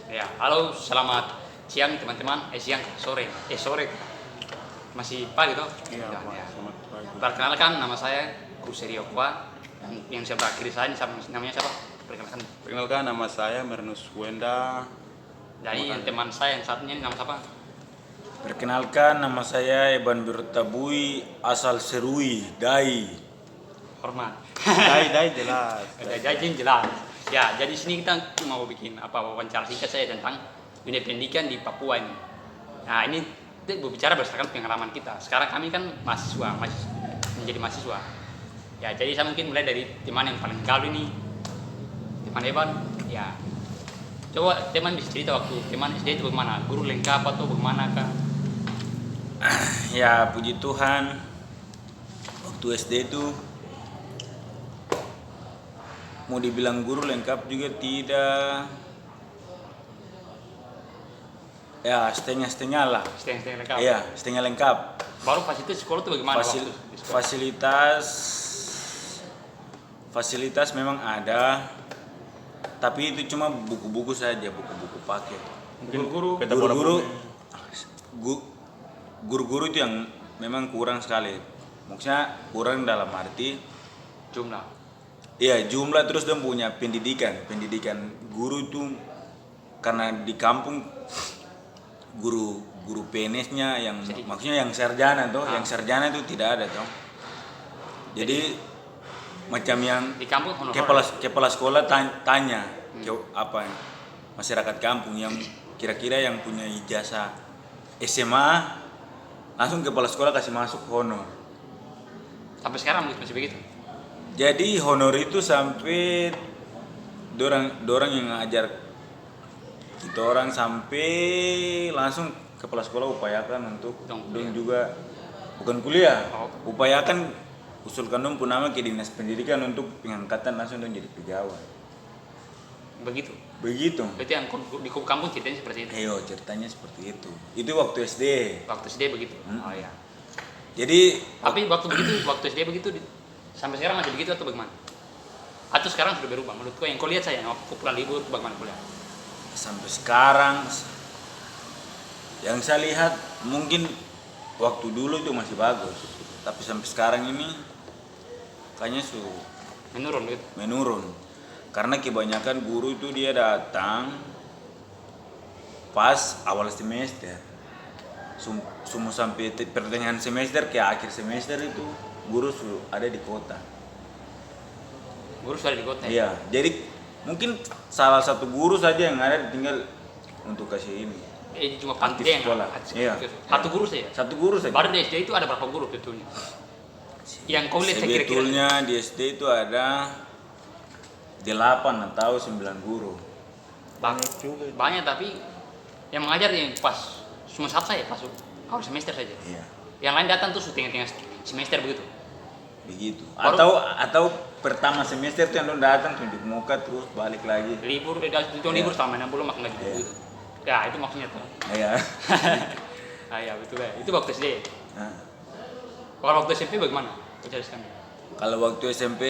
Ya, halo, selamat siang teman-teman. Siang, sore. Sore. Masih pagi toh? Iya, Ya, Pak. ya. Selamat pagi. Perkenalkan, nama saya Kuserio Kwa. Yang sebelah kiri saya namanya siapa? Perkenalkan. Perkenalkan, nama saya Mernus Wenda. Jadi yang teman saya yang satunya ini nama siapa? Perkenalkan, nama saya Eban Birtabui, asal Serui, Dai. Hormat. Dai jelas. Jadi jelas. Ya, jadi sini kita mau bikin wawancara singkat saya tentang dunia pendidikan di Papua ini. Nah, ini kita berbicara berdasarkan pengalaman kita. Sekarang kami kan mahasiswa, masih menjadi mahasiswa. Ya, jadi saya mungkin mulai dari teman yang paling gaul ini, teman Evan. Ya, coba teman bisa cerita waktu teman SD itu bagaimana? Guru lengkap atau bagaimana kah? Ya, puji Tuhan, waktu SD itu mau dibilang guru lengkap juga tidak. Ya, setengah-setengah lah. Setengah-setengah lengkap. Iya, setengah lengkap. Baru pas itu sekolah itu bagaimana waktu di sekolah? Fasilitas memang ada, tapi itu cuma buku-buku saja, buku-buku paket. Guru-guru itu yang memang kurang sekali. Maksudnya kurang dalam arti Jumlah. iya, jumlah, terus dia punya pendidikan guru itu, karena di kampung guru PNS-nya yang maksudnya yang sarjana toh, yang sarjana itu tidak ada toh. Jadi macam yang Di kampung honor. kepala sekolah tanya ke masyarakat kampung yang kira-kira yang punya ijazah SMA, langsung kepala sekolah kasih masuk honor. Sampai sekarang masih begitu. Jadi honor itu sampai dorang yang ngajar kita orang sampai langsung kepala sekolah upayakan untuk dong juga bukan kuliah, upayakan usulkan dong nama ke dinas pendidikan untuk pengangkatan langsung dong jadi pegawai. Begitu. Begitu. Berarti yang di kampung ceritanya seperti itu. Ayo, ceritanya seperti itu. Itu waktu SD. Waktu SD begitu. Oh ya. Jadi Tapi waktu SD begitu sampai sekarang masih begitu atau bagaimana? Atau sekarang sudah berubah? Menurutku yang kau lihat saya waktu pulang libur bagaimana kuliah? sampai sekarang yang saya lihat mungkin waktu dulu itu masih bagus, tapi sampai sekarang ini kayaknya menurun karena kebanyakan guru itu dia datang pas awal semester, semua sampai pertengahan semester ke akhir semester itu guru ada di kota. Guru sudah di kota. Iya, jadi mungkin salah satu guru saja yang ada tinggal untuk kasih ini. Cuma aktif pantai yang sekolah. Iya. Satu guru saja. Satu guru saja. Baru di SD itu ada berapa guru betulnya? Yang kau lihat kira-kira? Sebetulnya di SD itu ada 8 atau 9 guru. Banyak, tapi yang mengajar yang pas cuma satu saya pas awal semester saja. Iya. Yang lain datang tuh tengah-tengah semester begitu. Begitu. Baru- Atau pertama semester itu yang datang tunjuk muka terus balik lagi. Libur, Iya. selama 6 bulan makan gaji Iya. begitu. Ya itu maksudnya tuh. Iya. Ya betul ya. Itu waktu SD. Nah, Kalau waktu SMP bagaimana? Kau jelaskan. kalau waktu SMP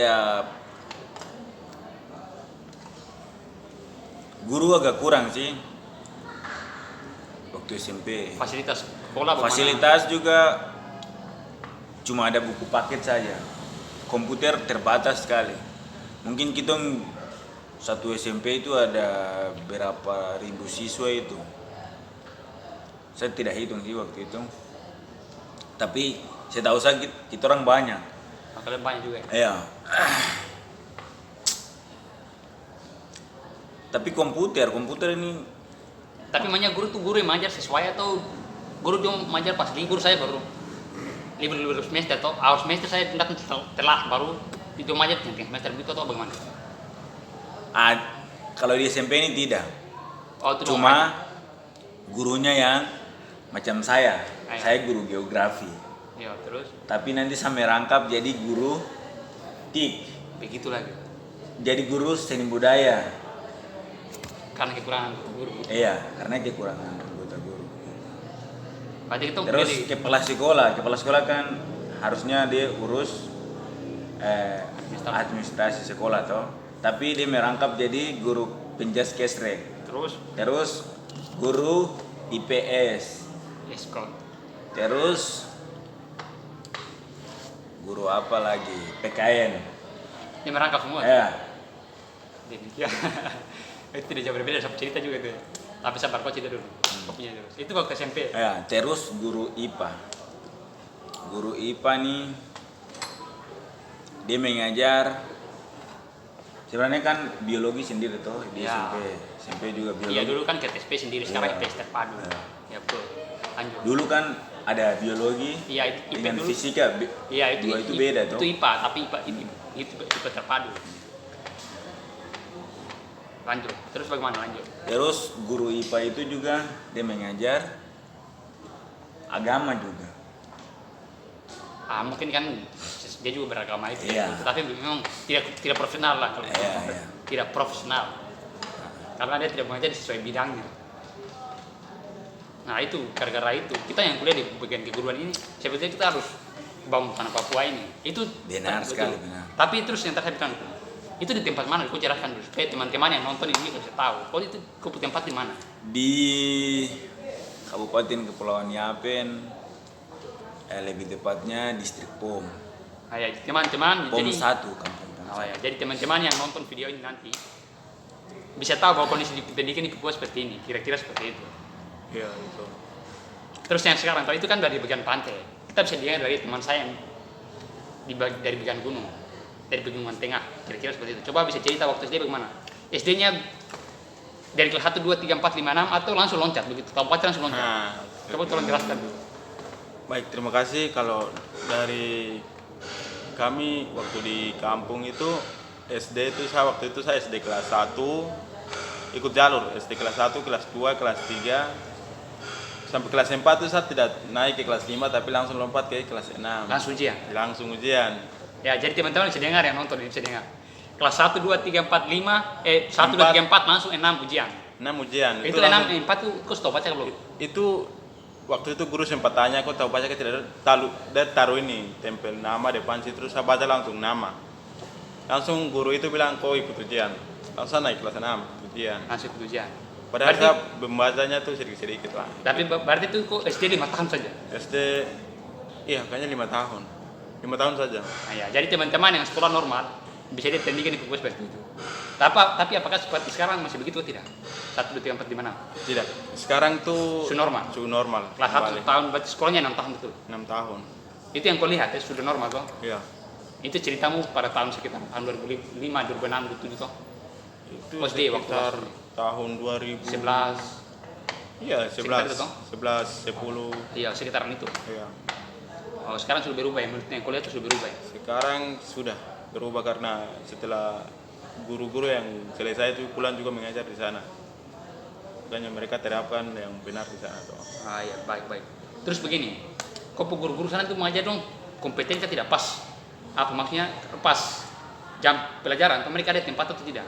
ya guru agak kurang sih. Waktu SMP. Fasilitas sekolah bagaimana? Fasilitas juga cuma ada buku paket saja. Komputer terbatas sekali. Mungkin kita satu SMP itu ada berapa ribu siswa itu. Saya tidak hitung sih waktu itu. Tapi saya tahu kita orang banyak. Kalian banyak juga. Iya. Tapi komputer ini Tapi banyak guru tuh guru yang mengajar sesuai atau guru cuma mengajar pas libur saya baru libur semester atau awal semester saya datang telat baru itu mengajar tengah semester begitu atau bagaimana? kalau di SMP ini tidak. Oh, itu Cuma gurunya yang macam saya. Ayo. Saya guru geografi. ya terus Tapi nanti saya merangkap jadi guru TIK. begitu lagi Jadi guru seni budaya. karena kekurangan guru. Iya, karena kekurangan anggota guru. Berarti itu Terus kepala sekolah kan harusnya dia urus administrasi sekolah toh. Tapi dia merangkap jadi guru penjas kesrek. Terus guru IPS. eskol. Terus guru apa lagi? PKN. Ini merangkap semua. Ya. Demikian. Itu tidak jauh berbeda sama cerita juga itu. Tapi sabar kau cerita dulu. Kopinya terus. Itu waktu SMP. Ya, terus guru IPA. Guru IPA nih dia mengajar sebenarnya kan biologi sendiri tuh di Ya. SMP juga biologi. Iya dulu kan ke TSP sendiri, sekarang Iya. IPS terpadu. Iya. Ya betul. Lanjut. Dulu kan ada biologi Iya itu IPA dengan dulu. fisika. Iya itu Dua itu beda itu tuh. IPA, tapi IPA ini itu IPA terpadu. Lanjut. Terus bagaimana lanjut? Terus guru IPA itu juga dia mengajar agama juga. Mungkin kan dia juga beragama itu, Iya. tapi memang tidak profesional lah kalau Iya, iya. tidak profesional karena dia tidak mengajar sesuai bidangnya. Nah itu gara-gara itu kita yang kuliah di bagian keguruan ini sebetulnya kita harus bangun tanah Papua ini. Itu Benar betul. sekali, benar. Tapi terus yang terakhir bilang itu di tempat mana? Kau jelaskan dulu supaya teman-teman yang nonton ini bisa tahu. Kau itu kau tempat di mana? Di Kabupaten Kepulauan Yapen, lebih tepatnya distrik POM. Ya, teman-teman POM jadi 1 kampung POM Oh 1. ya, jadi teman-teman yang nonton video ini nanti bisa tahu bahwa kondisi di pendidikan di Papua seperti ini, kira-kira seperti itu. Iya itu. Terus yang sekarang, tahu itu kan dari bagian pantai. Kita bisa dengar dari teman saya yang dari bagian gunung, dari pegunungan tengah, kira-kira seperti itu. Coba bisa cerita waktu SD bagaimana? SD-nya dari kelas 1, 2, 3, 4, 5, 6 atau langsung loncat begitu? Tahun 4 langsung loncat. Nah, Coba tolong jelaskan dulu. baik, terima kasih. Kalau dari kami waktu di kampung itu SD itu saya waktu itu saya SD kelas 1 ikut jalur SD kelas 1, kelas 2, kelas 3 sampai kelas 4 itu saya tidak naik ke kelas 5 tapi langsung lompat ke kelas 6. Langsung ujian. Langsung ujian. Ya, jadi teman-teman bisa dengar yang nonton ini bisa dengar. Kelas 1, 2, 3, 4, 5, 1, 2, 3, 4 langsung 6 ujian. 6 ujian. Itu langsung- 6, 4 tuh kau sudah baca belum? Itu waktu itu guru sempat tanya kok tahu baca tidak dia taruh ini tempel nama depan situ terus saya baca langsung nama. Langsung guru itu bilang kau ikut ujian. Langsung naik kelas 6 ujian. Langsung ikut ujian. Padahal Berarti- saya membacanya tuh sedikit-sedikit lah. Tapi berarti itu kok SD 5 tahun saja? SD iya kayaknya 5 tahun. 5 tahun saja. Nah, ya, jadi teman-teman yang sekolah normal bisa dia pendidikan di Papua seperti itu. Tapi apakah seperti sekarang masih begitu atau tidak? 1, 2, 3, 4, 5, 6. Tidak. Sekarang tuh Sudah normal? Sudah normal. Kelas 1 kembali. tahun berarti sekolahnya 6 tahun betul. 6 tahun. Itu yang kau lihat ya sudah normal toh. Iya. Itu ceritamu pada tahun sekitar tahun 2005, 2006, 2007 toh. Itu SD waktu sekitar tahun 2000. 11. Iya, Sekitar 11. itu toh? 11, 10. Iya, sekitaran itu. Iya. Oh, sekarang sudah berubah ya, menurut yang kuliah itu sudah berubah ya. Sekarang sudah berubah karena setelah guru-guru yang selesai itu pulang juga mengajar di sana. Makanya mereka terapkan yang benar di sana toh. Ah ya, baik. Terus begini, kok guru-guru sana itu mengajar dong kompeten kan tidak pas. Apa maksudnya pas jam pelajaran, atau mereka ada tempat atau tidak?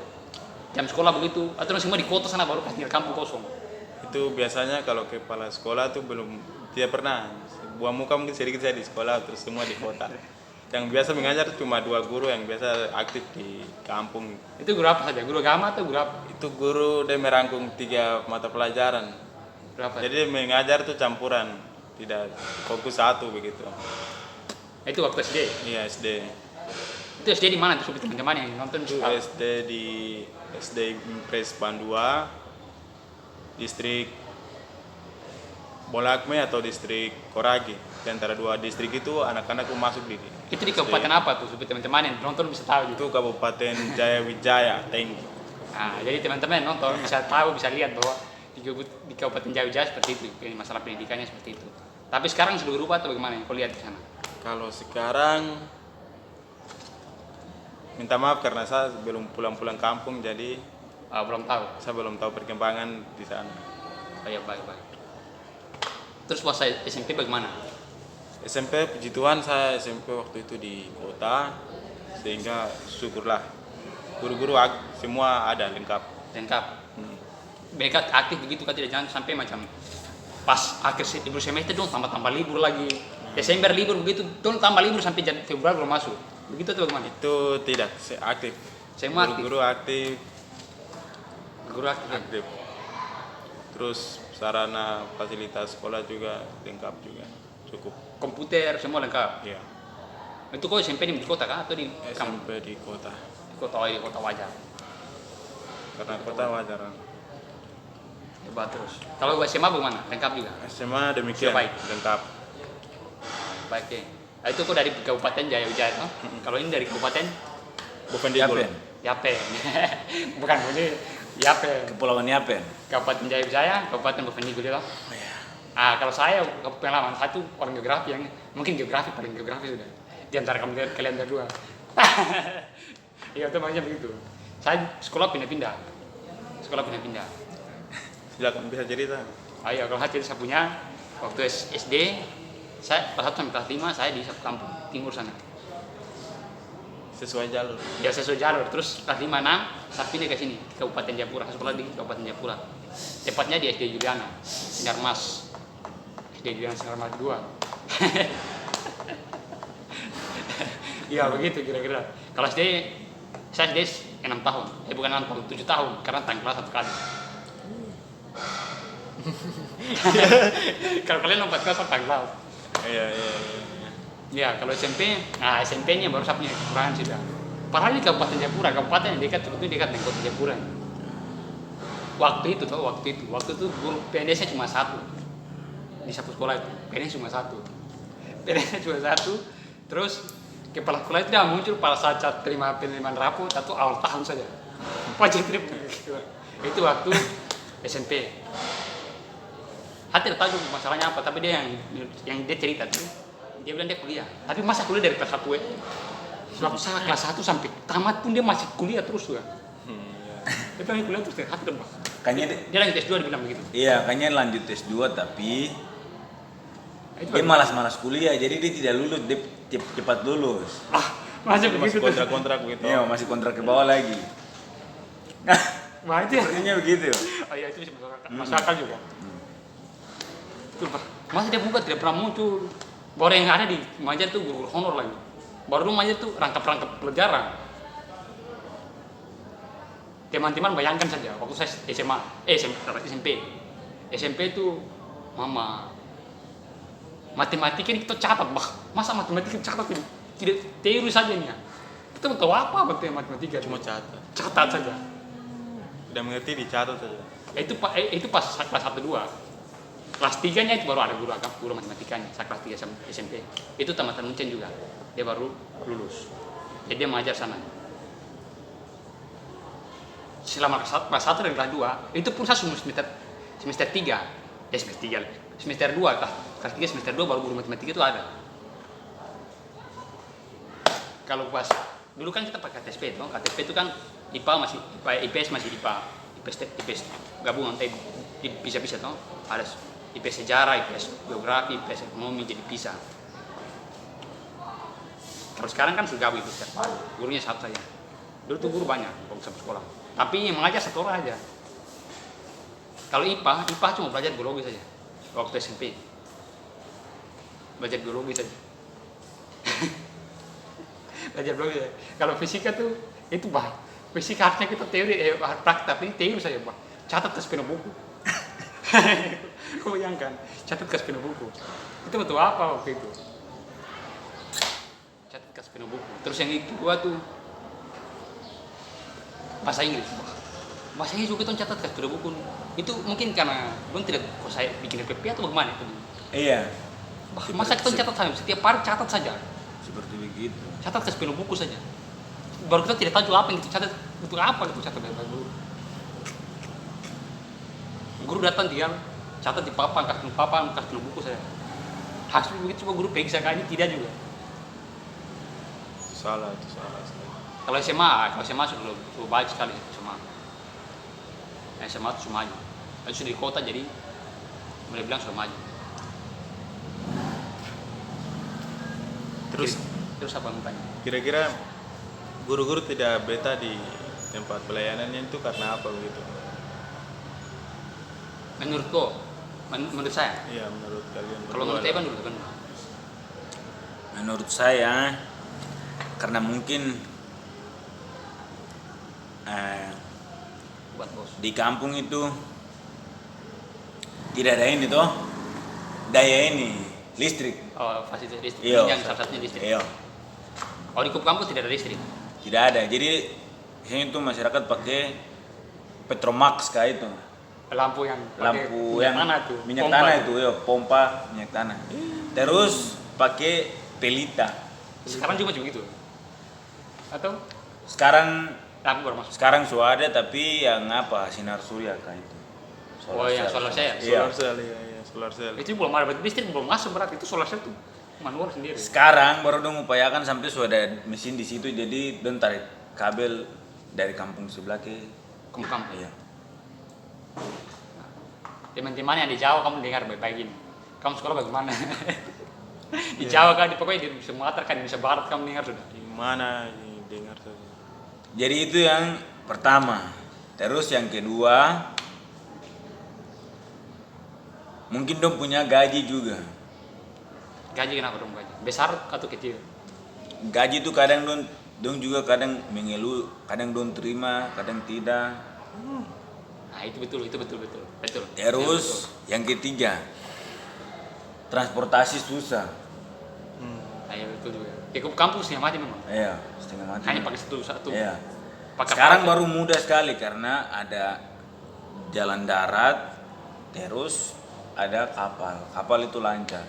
Jam sekolah begitu, atau semua di kota sana baru kasih kampung kosong. Itu biasanya kalau kepala sekolah tuh belum tidak pernah. Buah muka mungkin sedikit saya di sekolah terus semua di kota. Yang biasa mengajar cuma 2 guru yang biasa aktif di kampung. Itu guru apa saja? Guru agama atau guru apa? Itu guru dia merangkum 3 mata pelajaran. Berapa? Jadi dia mengajar tuh campuran, tidak fokus satu begitu. Itu waktu SD. Iya SD. Itu SD di mana tuh teman-teman yang nonton Itu tuh? SD di SD Impres Bandua, distrik Bolakme atau distrik Koragi. Di antara 2 distrik itu anak-anakku masuk di Itu di kabupaten apa tuh? Supaya teman-teman yang nonton bisa tahu gitu. itu Kabupaten Jayawijaya, Tenggi. Nah, jadi teman-teman yang nonton bisa tahu, bisa lihat bahwa di Kabupaten Jawa seperti itu, ini masalah pendidikannya seperti itu. Tapi sekarang sudah berubah atau bagaimana yang kau lihat di sana? Kalau sekarang minta maaf karena saya belum pulang-pulang kampung jadi Belum tahu. saya belum tahu perkembangan di sana. Oh ya, baik. Terus pas SMP bagaimana? SMP puji Tuhan saya SMP waktu itu di kota sehingga syukurlah guru-guru semua ada lengkap. Lengkap. Mereka aktif begitu kan, tidak jangan sampai macam pas akhir libur semester dong tambah libur lagi. Desember libur begitu, dong tambah libur sampai Februari belum masuk. Begitu atau bagaimana? Itu tidak aktif. Semua aktif. Guru-guru aktif. Guru aktif. Ya? aktif. Terus sarana fasilitas sekolah juga lengkap juga, cukup. Komputer semua lengkap. Ya, Itu kok SMP di kota kah atau di kampung? SMP di kota. Di kota wajar. Karena kota wajar. Hebat terus. Kalau SMA bagaimana? Lengkap juga. SMA demikian, Sudah baik. lengkap. Baik ya. Itu kok dari Kabupaten Jaya Wijaya toh? Kalau ini dari Kabupaten Bovendigul. Yapen. Yapen. Bukan ini Yapen. Kepulauan Yapen. Kabupaten Jaya Wijaya, Kabupaten Bovendigul itu. Kalau saya pengalaman satu orang geografi yang mungkin geografi paling geografi sudah di antara kalian berdua. Iya itu makanya begitu. Saya sekolah pindah-pindah. Silakan bisa cerita. Ayo kalau saya punya waktu SD saya kelas 1 sampai kelas 5 saya di satu kampung timur sana. Sesuai jalur. Ya sesuai jalur. Terus kelas 5 6 saya pindah ke sini, Kabupaten Jayapura. Saya sekolah di Kabupaten Jayapura. Tepatnya di SD Juliana, Sinarmas. SD Juliana Sinarmas 2. Iya begitu kira-kira. Kalau SD saya SD 6 tahun. Bukan 6 tahun, 7 tahun karena tanggal satu kali. Kalau kalian lompat kelas tanggal. Iya. Ya, kalau SMP, SMP-nya baru saya punya kekurangan sudah. Padahal di Kabupaten Jayapura, kabupaten yang dekat sebetulnya dekat dengan Kota Jayapura. Waktu itu guru PNS-nya cuma satu di satu sekolah itu. PNS cuma satu. Terus kepala sekolah itu dia muncul pada saat penerimaan rapot atau awal tahun saja. Pajak trip itu waktu SMP. Saya tidak tahu masalahnya apa, tapi dia yang dia cerita tuh, dia bilang dia kuliah. Tapi masa kuliah dari kelas 1 waktu saya kelas 1 sampai tamat pun dia masih kuliah terus ya. Dia bilang kuliah terus hati terbang. Kayaknya Dia lanjut S2 dia bilang begitu. iya, kayaknya lanjut S2 tapi Itu dia malas-malas kuliah, jadi dia tidak lulus, dia cepat lulus. masih Masih begitu. kontrak-kontrak begitu. Iya, masih kontrak ke bawah lagi. Wah itu ya. Sepertinya begitu. Oh iya itu masuk akal juga. Itu masa dia buka tidak pernah muncul. Baru yang ada di Majer tuh guru honor lagi. Baru Majer tuh rangkap-rangkap pelajaran. Teman-teman bayangkan saja waktu saya SMP itu mama matematika ini kita catat masa matematika catat ini tidak teori saja nih ya. Kita mau tahu apa betul matematika Cuma catat saja. Tidak mengerti dicatat saja. Itu pas kelas 1 2. Kelas 3-nya itu baru ada guru matematikanya. Saya kelas 3 SMP. Itu tamatan Uncen juga. Dia baru lulus. Jadi dia mengajar sana. Selama kelas 1 dan kelas 2, itu pun saya semester 3. Semester 2 kelas 3 semester 2 baru guru matematika itu ada. Kalau pas dulu kan kita pakai KTP itu. KTP itu kan IPS masih IPS gabungan bisa-bisa toh. Ada IPS sejarah, IPS geografi, IPS ekonomi jadi bisa. Kalau sekarang kan sudah gabung itu setiap hari. Gurunya satu saja. Dulu tuh guru banyak waktu sampai sekolah. Tapi yang mengajar satu orang aja. Kalau IPA cuma belajar biologi saja. Waktu SMP. Belajar biologi saja. Belajar biologi saja. Kalau fisika tuh itu fisika harusnya kita teori praktek, tapi ini teori saja catat ke sepenuh buku. Kau bayangkan, catat ke sepenuh buku. Itu betul apa waktu itu? Catat ke sepenuh buku. Terus yang kedua tuh bahasa Inggris. Bahasa Inggris juga kita catat ke sepenuh buku. Itu mungkin karena belum tidak kok saya bikin PPT atau bagaimana itu? Iya. Masa kita catat saja, setiap hari catat saja. Seperti begitu. Catat ke sepenuh buku saja. Baru kita tidak tahu apa yang kita catat, untuk apa itu catat dari guru. Guru datang dia catat di papan, kasih buku saya. Hasil begitu cuma guru periksa kayaknya tidak juga. Salah. Kalau SMA sudah baik sekali SMA. SMA itu sudah maju. Itu sudah di kota jadi boleh bilang sudah maju. Terus apa yang tanya? Kira-kira guru-guru tidak betah di tempat pelayanannya itu karena apa begitu? Menurut saya. Iya, menurut kalian. Kalau menurut Evan dulu kan. Menurut saya karena mungkin buat bos. Di kampung itu tidak ada ini toh, daya ini listrik. Oh, fasilitas listrik. Iya. Ini yang salah satunya listrik. Iya. Oh, di kampus tidak ada listrik. Tidak ada. Jadi sini tuh masyarakat pakai Petromax kayak itu. Lampu yang pakai Lampu minyak yang tanah tuh. minyak Pompa tanah tuh. itu, ya, pompa minyak tanah. Terus pakai pelita. Sekarang juga gitu. Atau Sekarang lampu baru masuk. sekarang sudah ada tapi yang apa sinar surya kayak itu. Oh, yang solar cell. Iya. Solar cell, iya, iya, solar cell. Itu belum ada berarti listrik belum masuk berarti itu solar cell tuh manual sendiri. Sekarang baru dong upayakan sampai sudah ada mesin di situ jadi dong tarik kabel dari kampung sebelah ke Kampung. iya. Teman-teman yang di Jawa kamu dengar baik-baik ini. Kamu sekolah bagaimana? Di Jawa kan, pokoknya di Sumatera kan, di Indonesia Barat kamu dengar sudah. Di mana ini dengar saja. Jadi itu yang pertama. Terus yang kedua mungkin dong punya gaji juga. Gaji kenapa dong gaji? Besar atau kecil? Gaji itu kadang dong juga kadang mengeluh, kadang dong terima, kadang tidak. Nah itu betul. Terus yang ketiga transportasi susah. Nah iya betul juga. Ya kampusnya mati memang. Iya, setengah mati. Hanya pakai satu. Iya. Pakai Sekarang apa? baru mudah sekali karena ada jalan darat, terus ada kapal. Kapal itu lancar,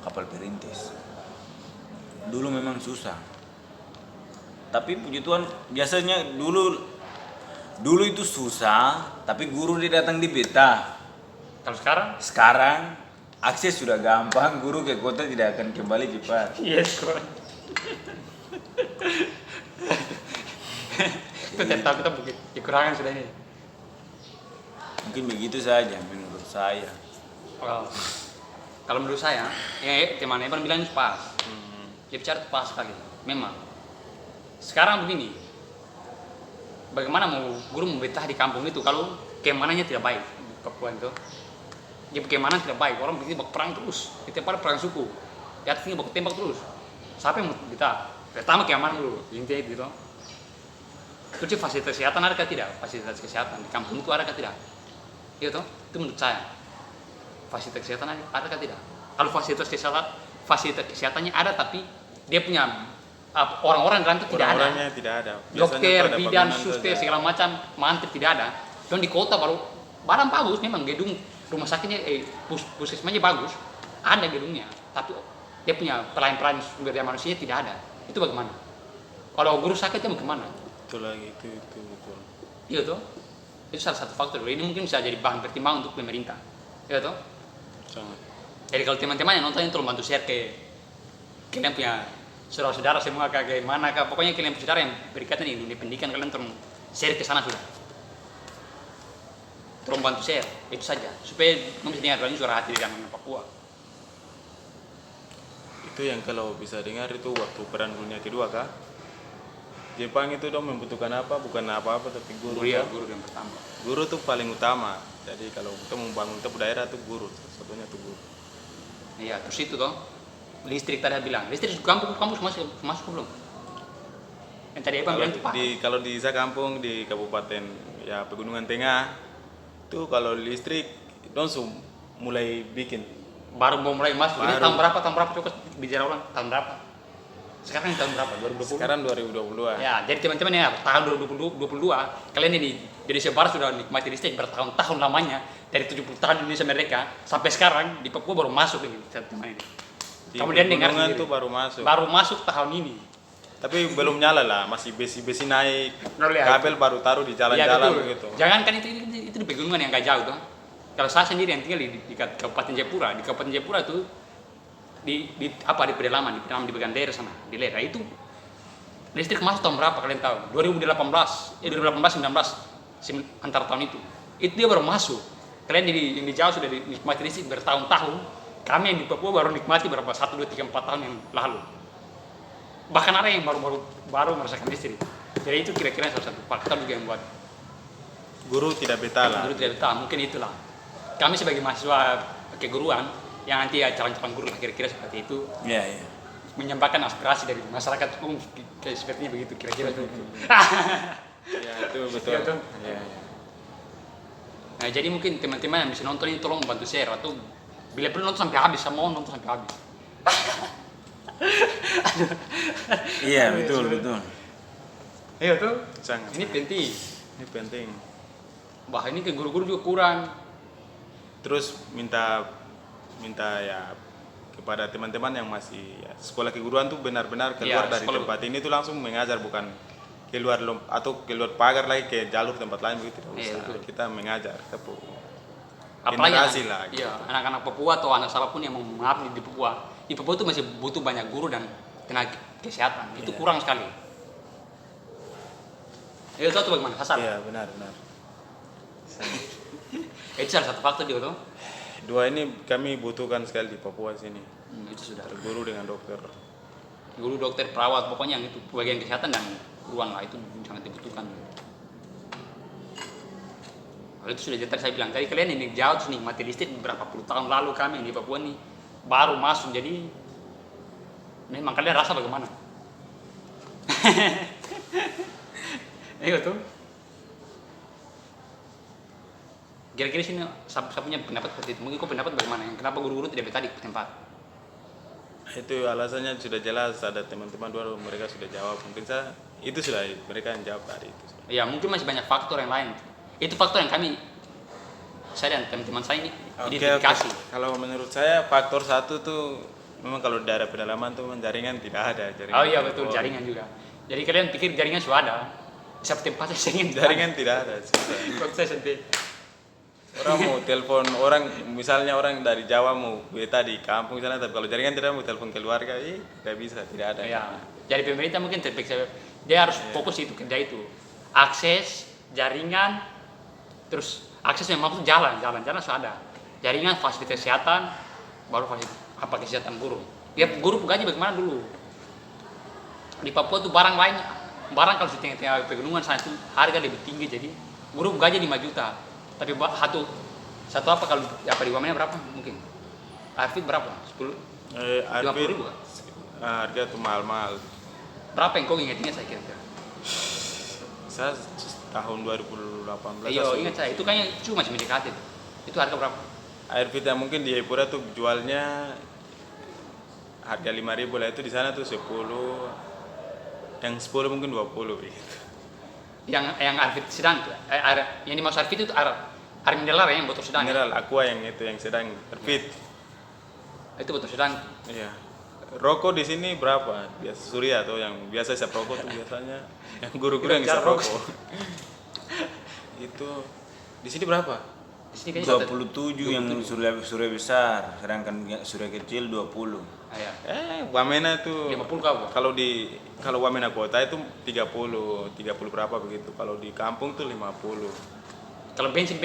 kapal perintis. Dulu memang susah. Tapi puji Tuhan biasanya dulu itu susah, tapi guru dia datang di beta. Kalau sekarang? Sekarang akses sudah gampang, guru ke kota tidak akan kembali cepat. Yes, kok. Itu tidak tahu kita bukit kekurangan sudah ini. Mungkin begitu saja menurut saya. Well, kalau menurut saya, ya teman Evan bilang itu pas. Dia bicara itu pas sekali. Memang. Sekarang begini, bagaimana mau guru membetah di kampung itu kalau keamanannya tidak baik di Papua itu? Ya keamanan tidak baik, orang begini bak perang terus. Di tempat perang suku. Di atasnya bak tembak terus. Siapa yang mau betah? Pertama keamanan dulu, intinya itu. Toh. Terus fasilitas kesehatan ada kah tidak? Fasilitas kesehatan di kampung itu ada kah tidak? Iya toh, itu menurut saya. Fasilitas kesehatan ada kah tidak? Kalau fasilitas kesehatannya ada tapi dia punya orang-orang dalam itu tidak ada. Orang-orangnya tidak ada. Biasanya Dokter, itu ada bidan, bangunan suster, saja. segala macam mantep tidak ada. Dan di kota baru barang bagus memang gedung rumah sakitnya puskesmasnya bagus, ada gedungnya, tapi dia punya pelayan-pelayan sumber daya manusianya tidak ada. Itu bagaimana? Kalau guru sakitnya bagaimana? Itu lagi itu betul. Iya toh, itu salah satu faktor. Ini mungkin bisa jadi bahan pertimbangan untuk pemerintah. Iya toh. Sangat. Jadi kalau teman-teman yang nonton itu tolong bantu share ke kalian punya saudara-saudara semua kayak mana kah, pokoknya kalian punya saudara yang berkaitan dengan dunia pendidikan, kalian tolong share ke sana sudah. Tolong bantu share, itu saja supaya bisa dengar ini suara hati di dalam Papua. Itu yang kalau bisa dengar itu waktu perang dunia kedua kah? Jepang itu dong membutuhkan apa? Bukan apa-apa tapi guru. Guru ya, toh. guru yang pertama. Guru tuh paling utama. Jadi kalau kita membangun kita daerah tuh guru, satunya tuh guru. Iya, terus itu toh listrik tadi bilang, listrik di kampung masuk belum? Yang tadi Evan bilang itu Pak. Kalau di saya kampung di Kabupaten ya Pegunungan Tengah tuh kalau listrik dong mulai bikin. Baru mau mulai masuk. Ini Baru. tahun berapa coba bicara ulang? Tahun berapa? Sekarang ini tahun berapa? 2020? Sekarang 2022. Ya, jadi teman-teman ya tahun 2022 kalian ini di Indonesia Barat sudah nikmati listrik bertahun-tahun lamanya dari 70 tahun Indonesia Merdeka sampai sekarang di Papua baru masuk ini teman ini. Di Kemudian dengar Pegunungan sendiri. tuh baru masuk. Baru masuk tahun ini. Tapi belum nyala lah, masih besi-besi naik. Nol ya, Kabel baru taruh di Iya, jalan-jalan betul. begitu. Jangan kan itu di pegunungan yang gak jauh tuh. Kalau saya sendiri yang tinggal di Kabupaten Jayapura, di Kabupaten Jayapura itu di pedalaman di bagian daerah sana, di daerah itu listrik masuk tahun berapa kalian tahu? 2018 19 antara tahun itu. Itu dia baru masuk. Kalian yang di Jawa sudah dinikmati listrik bertahun-tahun. Kami yang di Papua baru nikmati berapa 1 2 3 4 tahun yang lalu. Bahkan ada yang baru merasakan listrik. Jadi itu kira-kira salah satu faktor juga yang buat Guru tidak betah lah. guru tidak betah, mungkin itulah. Kami sebagai mahasiswa keguruan yang nanti ya calon-calon guru lah kira-kira seperti itu Iya, iya. menyampaikan aspirasi dari masyarakat umum kayak sepertinya begitu kira-kira itu. Ya itu betul. Iya, tuh. Ya, ya. Nah, jadi mungkin teman-teman yang bisa nonton ini tolong bantu share atau bila perlu nonton sampai habis, saya mau nonton sampai habis. Iya, betul, betul. Iya tuh. Sangat. Ini penting. Ini penting. Bah ini ke guru-guru juga kurang. Terus minta ya kepada teman-teman yang masih ya, sekolah keguruan tuh benar-benar keluar Ya, dari tempat ini tuh langsung mengajar, bukan keluar atau keluar pagar lagi ke jalur tempat lain begitu, tidak Iya, usah. betul. Kita mengajar ke Apalagi generasi lah gitu. iya, anak-anak Papua atau anak siapapun yang mau mengabdi di Papua. Di Papua itu masih butuh banyak guru dan tenaga kesehatan. Itu Iya. kurang sekali. Itu tuh bagaimana? Hasar. Iya, benar. Itu salah satu faktor juga tuh. Dua ini kami butuhkan sekali di Papua sini. Itu sudah. Guru dengan dokter. Guru, dokter, perawat, pokoknya yang itu bagian kesehatan dan ruang lah itu sangat dibutuhkan. Kalau itu sudah tadi saya bilang tadi, kalian ini jauh terus nikmati listrik beberapa puluh tahun lalu, kami di Papua nih baru masuk, jadi memang kalian rasa bagaimana? Iya tuh. Kira-kira sini saya punya pendapat seperti itu. Mungkin kau pendapat bagaimana? Kenapa guru-guru tidak betah di tempat? Itu alasannya sudah jelas, ada teman-teman dulu mereka sudah jawab. Mungkin itu sudah mereka yang jawab tadi itu. Ya mungkin masih banyak faktor yang lain. Itu faktor yang saya dan teman-teman saya ini identifikasi. Kalau menurut saya faktor satu tuh memang kalau daerah pedalaman tuh memang jaringan tidak ada. Jaringan Oh iya betul, jaringan juga. Jadi kalian pikir jaringan sudah ada? Siapa tempatnya saya ingin Jaringan tidak ada. Susah. Kok saya sendiri. Orang mau telepon orang, misalnya orang dari Jawa mau beta di kampung sana, tapi kalau jaringan tidak mau telepon keluarga, tidak bisa, tidak ada. Ya, jadi pemerintah mungkin terpaksa dia harus fokus itu kerja itu. Akses, jaringan, terus akses yang maksud jalan sudah ada. Jaringan, fasilitas kesehatan, baru fasilitas apa kesehatan guru. Ya guru gaji bagaimana dulu? Di Papua tuh barang kalau di tengah-tengah pegunungan sana itu harga lebih tinggi, jadi guru gaji 5 juta. Tapi satu apa kalau apa di Wamena berapa mungkin? Arfit berapa? 10? 50 ribu kan? Harga tuh mahal-mahal. Berapa yang kau ingat saya kira-kira? Saya tahun 2018. Iya, ingat saya. Itu kayaknya cuma masih mendekati. Itu harga berapa? Air vita mungkin di Jayapura tuh jualnya harga 5.000 lah, itu di sana tuh 10. Yang 10 mungkin 20 gitu. Yang Arfit sedang, yang dimaksud Arfit itu air mineral yang botol sedang. Mineral aqua yang itu yang sedang Arfit. Itu botol sedang. Iya. Rokok di sini berapa? Biasa Surya atau yang biasa isap rokok tuh biasanya yang guru-guru yang isap rokok. Itu di sini berapa? Di sini kayaknya 27 yang surya besar, sedangkan yang surya kecil 20. Ah, ya. Wamena tuh 50 kau. kalau Wamena kota itu 30 berapa begitu. Kalau di kampung tuh 50. Kalau bensin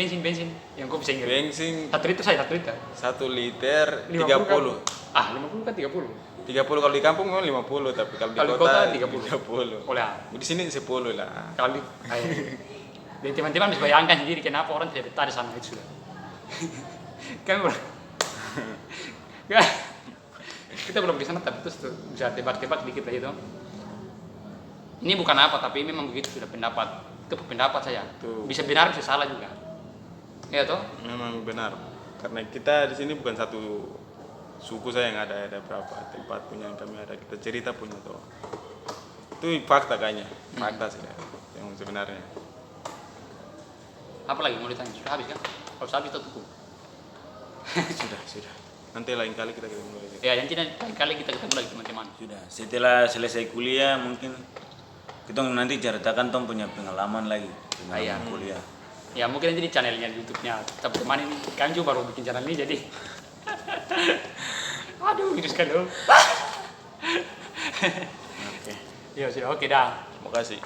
yang kau bisa ingat. Bensin 1 liter saya 1 liter. 1 liter 50 30. kan? 50 kan 30. 30 kalau di kampung memang 50, tapi kalau Kalau di di kota kota 30. Oleh Di sini 10 lah. kali. Dan teman-teman bisa bayangkan sendiri kenapa orang tidak betah di sana itu sudah. Kita belum di sana tapi terus bisa tebak-tebak dikit lah itu. Ini bukan apa tapi memang begitu sudah pendapat. Itu pendapat saya. Tuh. Bisa benar bisa salah juga. Ya toh? Memang benar. Karena kita di sini bukan satu suku saya yang ada berapa tempat punya yang kami ada, kita cerita punya tuh. Itu fakta kayaknya. Fakta sih yang sebenarnya. Apa lagi mau ditanya? Sudah habis kan? Kalau sudah habis tutup. Sudah. Nanti lain kali kita ketemu lagi. Ya, nanti lain kali kita ketemu lagi teman-teman. Sudah, setelah selesai kuliah mungkin kita nanti ceritakan tong punya pengalaman lagi Iya. kuliah. Ya mungkin nanti di channelnya di YouTube-nya. Tapi teman ini kan juga baru bikin channel ini jadi. Aduh, itu sekali loh. Oke. Ya sudah, oke dah. Terima kasih.